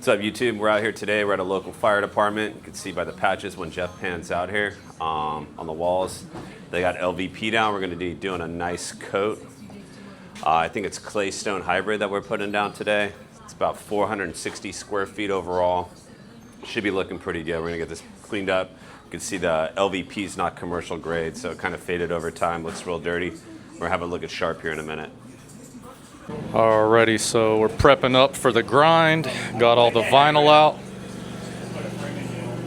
What's up, YouTube? We're out here today. We're at a local fire department. You can see by the patches when Jeff pans out here on the walls. They got LVP down. We're going to be doing a nice coat. I think it's clay stone hybrid that we're putting down today. It's about 460 square feet overall. Should be looking pretty good. We're going to get this cleaned up. You can see the LVP is not commercial grade, so it kind of faded over time. Looks real dirty. We're having a look at sharp here in a minute. Alrighty, so we're prepping up for the grind. Got all the vinyl out.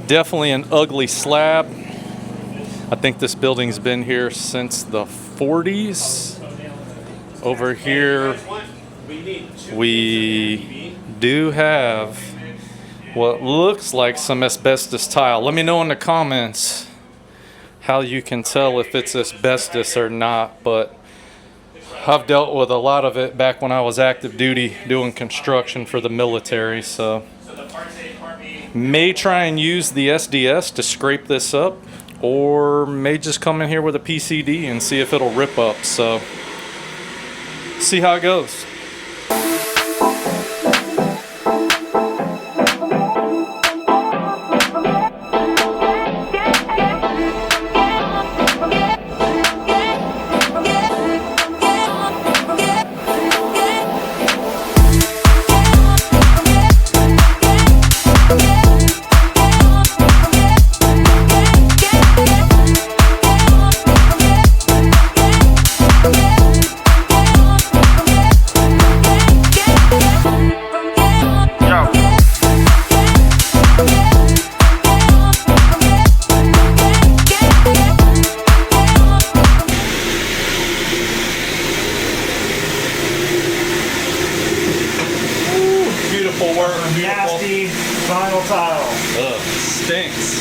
Definitely an ugly slab. I think this building's been here since the 40s. Over here, we do have what looks like some asbestos tile. Let me know in the comments how you can tell if it's asbestos or not, but I've dealt with a lot of it back when I was active duty doing construction for the military, so may try and use the SDS to scrape this up, or may just come in here with a PCD and see if it'll rip up. So see how it goes. Nasty vinyl tile. Ugh, stinks.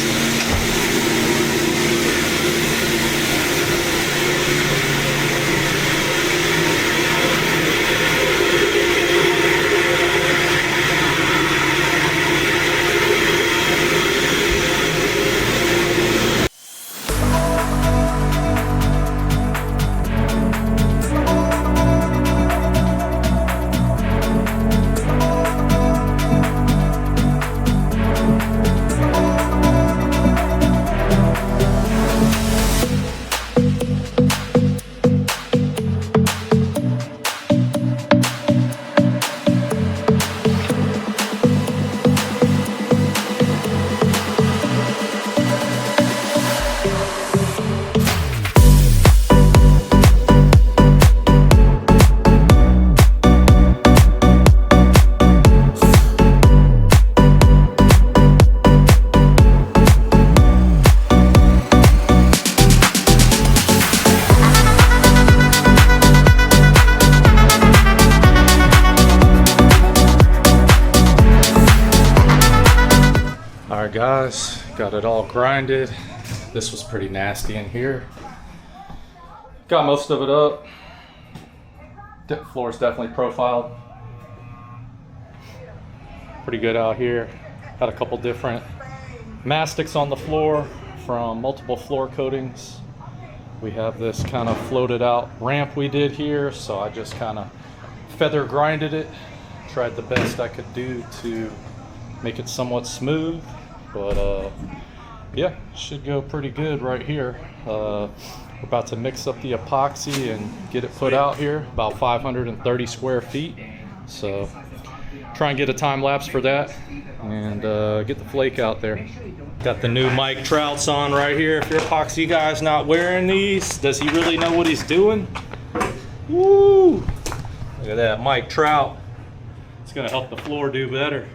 Alright guys, got it all grinded. This was pretty nasty in here. Got most of it up. Floor is definitely profiled. Pretty good out here. Got a couple different mastics on the floor from multiple floor coatings. We have this kind of floated out ramp we did here, so I just kind of feather grinded it. Tried the best I could do to make it somewhat smooth. But yeah, should go pretty good right here. We're about to mix up the epoxy and get it put out here, about 530 square feet. So try and get a time lapse for that and get the flake out there. Got the new Mike Trouts on right here. If your epoxy guy's not wearing these, does he really know what he's doing? Woo! Look at that, Mike Trout. It's gonna help the floor do better.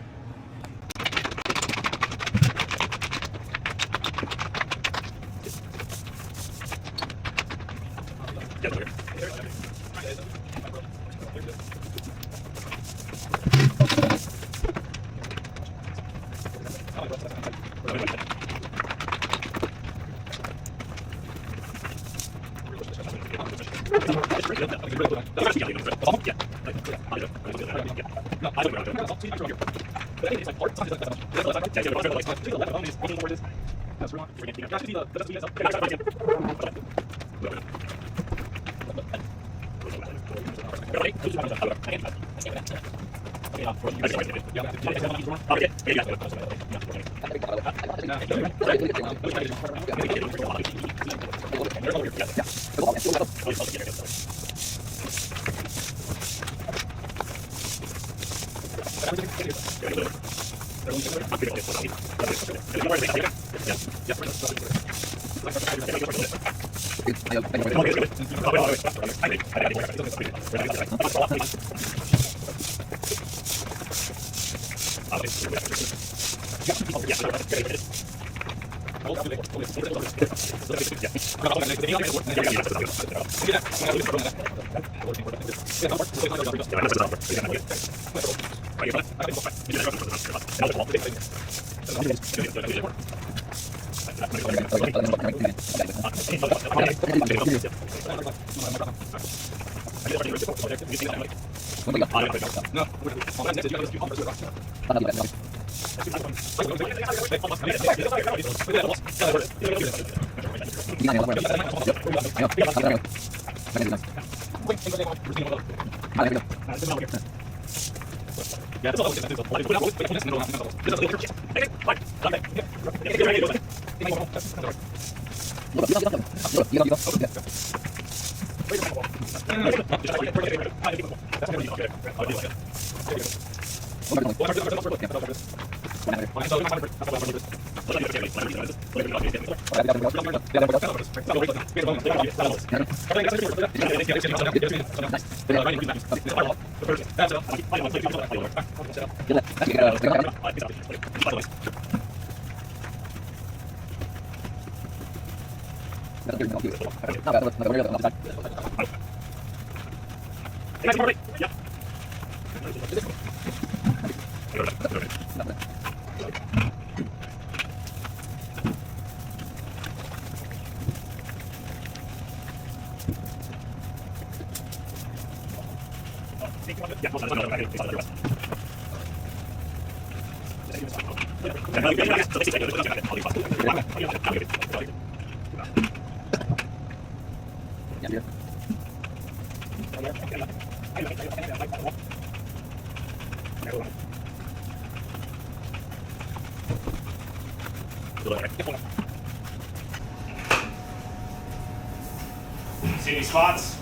See any spots?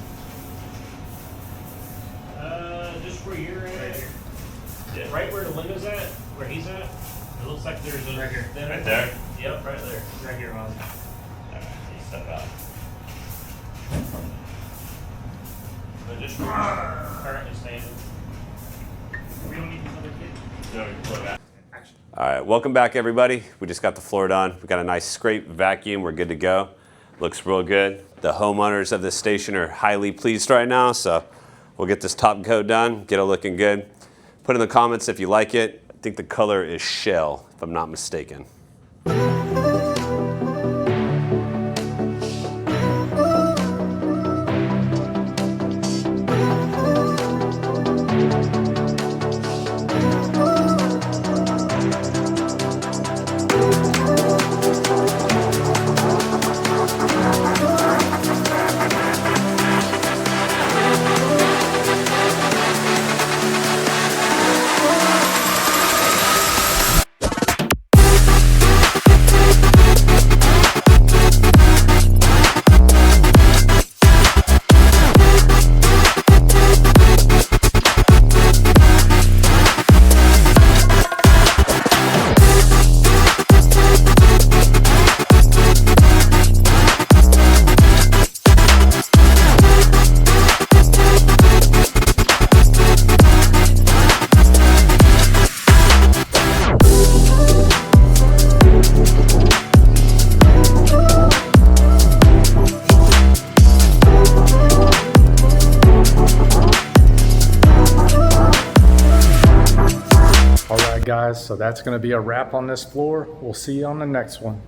Just where you're at. Right where the window's at, where he's at. It looks like there's a Right here. Right there? Yep, right there. Right here, Ron. Alright, so you step out. But just where you're currently standing. We don't need another kid. No, you can put that. All right, welcome back everybody. We just got the floor done. We got a nice scrape vacuum. We're good to go. Looks real good. The homeowners of this station are highly pleased right now, so we'll get this top coat done, get it looking good. Put in the comments if you like it. I think the color is shell, if I'm not mistaken. Guys, so that's going to be a wrap on this floor. We'll see you on the next one.